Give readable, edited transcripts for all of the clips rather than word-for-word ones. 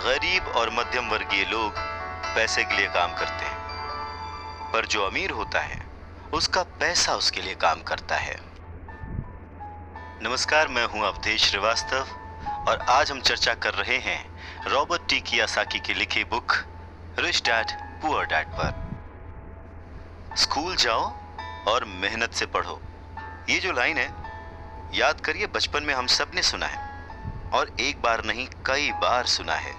गरीब और मध्यम वर्गीय लोग पैसे के लिए काम करते हैं, पर जो अमीर होता है उसका पैसा उसके लिए काम करता है। नमस्कार, मैं हूं अवधेश श्रीवास्तव और आज हम चर्चा कर रहे हैं रॉबर्ट टी कियोसाकी की लिखी book rich dad poor dad पर। स्कूल जाओ और मेहनत से पढ़ो, ये जो लाइन है याद करिए, बचपन में हम सब ने सुना है और एक बार नहीं कई बार सुना है।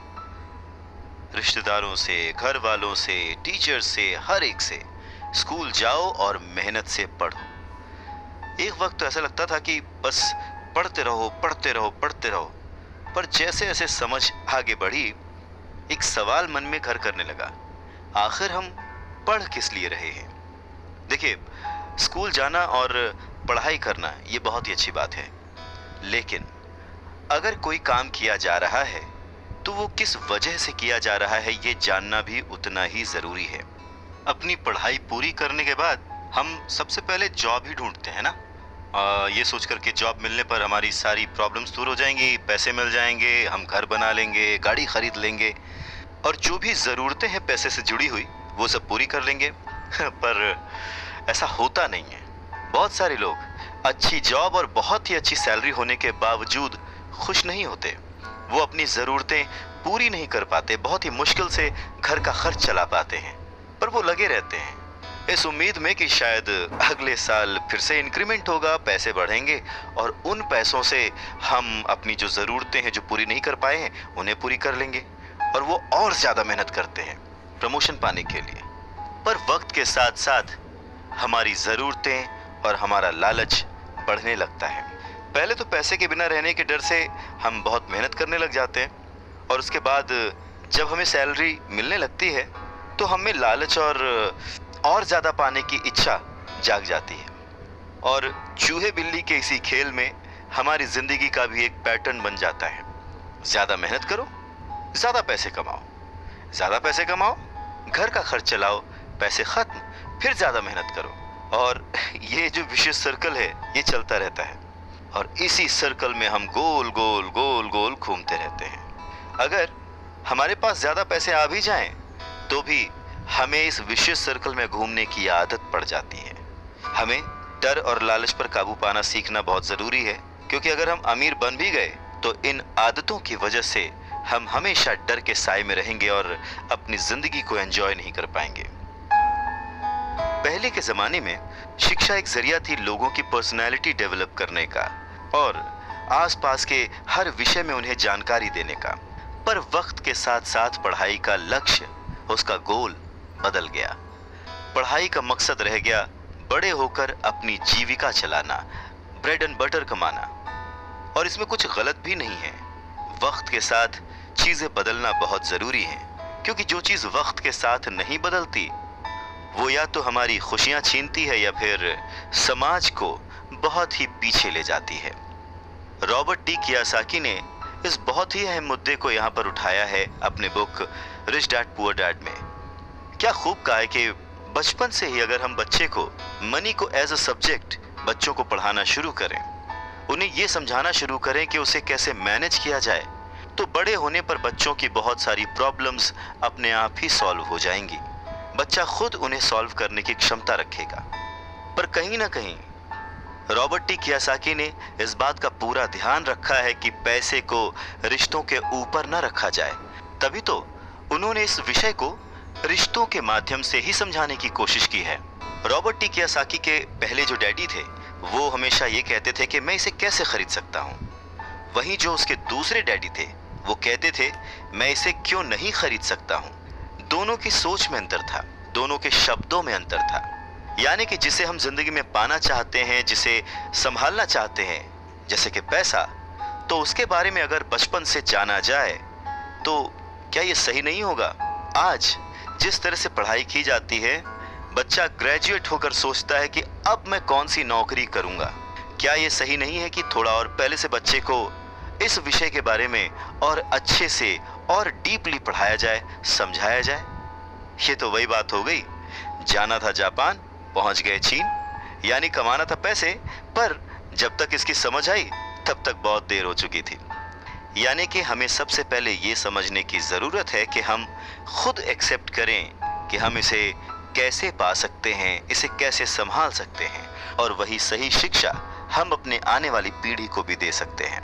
रिश्तेदारों से, घर वालों से, टीचर से, हर एक से, स्कूल जाओ और मेहनत से पढ़ो। एक वक्त तो ऐसा लगता था कि बस पढ़ते रहो पढ़ते रहो पढ़ते रहो, पर जैसे जैसे समझ आगे बढ़ी एक सवाल मन में घर करने लगा, आखिर हम पढ़ किस लिए रहे हैं। देखिए, स्कूल जाना और पढ़ाई करना ये बहुत ही अच्छी बात है, लेकिन अगर कोई काम किया जा रहा है तो वो किस वजह से किया जा रहा है ये जानना भी उतना ही जरूरी है। अपनी पढ़ाई पूरी करने के बाद हम सबसे पहले जॉब ही ढूंढते हैं ना, ये सोच कर के जॉब मिलने पर हमारी सारी प्रॉब्लम्स दूर हो जाएंगी, पैसे मिल जाएंगे, हम घर बना लेंगे, गाड़ी खरीद लेंगे और जो भी ज़रूरतें हैं पैसे से जुड़ी हुई वो सब पूरी कर लेंगे। पर ऐसा होता नहीं है। बहुत सारे लोग अच्छी जॉब और बहुत ही अच्छी सैलरी होने के बावजूद खुश नहीं होते। वो अपनी ज़रूरतें पूरी नहीं कर पाते, बहुत ही मुश्किल से घर का खर्च चला पाते हैं, पर वो लगे रहते हैं इस उम्मीद में कि शायद अगले साल फिर से इंक्रीमेंट होगा, पैसे बढ़ेंगे और उन पैसों से हम अपनी जो ज़रूरतें हैं जो पूरी नहीं कर पाए हैं उन्हें पूरी कर लेंगे। और वो और ज़्यादा मेहनत करते हैं प्रमोशन पाने के लिए। पर वक्त के साथ साथ हमारी ज़रूरतें और हमारा लालच बढ़ने लगता है। पहले तो पैसे के बिना रहने के डर से हम बहुत मेहनत करने लग जाते हैं और उसके बाद जब हमें सैलरी मिलने लगती है तो हमें लालच और ज़्यादा पाने की इच्छा जाग जाती है और चूहे बिल्ली के इसी खेल में हमारी ज़िंदगी का भी एक पैटर्न बन जाता है। ज़्यादा मेहनत करो, ज़्यादा पैसे कमाओ, ज़्यादा पैसे कमाओ, घर का खर्च चलाओ, पैसे ख़त्म, फिर ज़्यादा मेहनत करो और ये जो विशेष सर्कल है ये चलता रहता है और इसी सर्कल में हम गोल गोल गोल गोल घूमते रहते हैं। अगर हमारे पास ज़्यादा पैसे आ भी जाएं तो भी हमें इस विशेष सर्कल में घूमने की आदत पड़ जाती है। हमें डर और लालच पर काबू पाना सीखना बहुत ज़रूरी है, क्योंकि अगर हम अमीर बन भी गए तो इन आदतों की वजह से हम हमेशा डर के साए में रहेंगे और अपनी ज़िंदगी को एंजॉय नहीं कर पाएंगे। पहले के ज़माने में शिक्षा एक जरिया थी लोगों की पर्सनैलिटी डेवलप करने का और आसपास के हर विषय में उन्हें जानकारी देने का। पर वक्त के साथ साथ पढ़ाई का लक्ष्य, उसका गोल बदल गया। पढ़ाई का मकसद रह गया बड़े होकर अपनी जीविका चलाना, ब्रेड एंड बटर कमाना, और इसमें कुछ गलत भी नहीं है। वक्त के साथ चीज़ें बदलना बहुत ज़रूरी है, क्योंकि जो चीज़ वक्त के साथ नहीं बदलती वो या तो हमारी खुशियाँ छीनती है या फिर समाज को बहुत ही पीछे ले जाती है। रॉबर्ट टी कियोसाकी ने इस बहुत ही अहम मुद्दे को यहाँ पर उठाया है अपने book rich dad poor dad में। क्या खूब कहा है कि बचपन से ही अगर हम बच्चे को मनी को एज अ सब्जेक्ट बच्चों को पढ़ाना शुरू करें, उन्हें ये समझाना शुरू करें कि उसे कैसे मैनेज किया जाए, तो बड़े होने पर बच्चों की बहुत सारी प्रॉब्लम्स अपने आप ही सॉल्व हो जाएंगी। बच्चा खुद उन्हें सॉल्व करने की क्षमता रखेगा। पर कहीं ना कहीं रॉबर्ट टी कियोसाकी ने इस बात का पूरा ध्यान रखा है कि पैसे को रिश्तों के ऊपर न रखा जाए। तभी तो उन्होंने इस विषय को रिश्तों के माध्यम से ही समझाने की कोशिश की है। रॉबर्ट टी कियोसाकी के पहले जो डैडी थे वो हमेशा ये कहते थे कि मैं इसे कैसे खरीद सकता हूँ, वहीं जो उसके दूसरे डैडी थे वो कहते थे मैं इसे क्यों नहीं खरीद सकता हूँ। दोनों की सोच में अंतर था, दोनों के शब्दों में अंतर था। यानी कि जिसे हम जिंदगी में पाना चाहते हैं, जिसे संभालना चाहते हैं, जैसे कि पैसा, तो उसके बारे में अगर बचपन से जाना जाए तो क्या ये सही नहीं होगा? आज जिस तरह से पढ़ाई की जाती है, बच्चा ग्रेजुएट होकर सोचता है कि अब मैं कौन सी नौकरी करूंगा। क्या ये सही नहीं है कि थोड़ा और पहले से बच्चे को इस विषय के बारे में और अच्छे से और डीपली पढ़ाया जाए, समझाया जाए? ये तो वही बात हो गई, जाना था जापान, पहुंच गए चीन। यानी कमाना था पैसे, पर जब तक इसकी समझ आई तब तक बहुत देर हो चुकी थी। यानी कि हमें सबसे पहले ये समझने की जरूरत है कि हम खुद एक्सेप्ट करें कि हम इसे कैसे पा सकते हैं, इसे कैसे संभाल सकते हैं, और वही सही शिक्षा हम अपने आने वाली पीढ़ी को भी दे सकते हैं।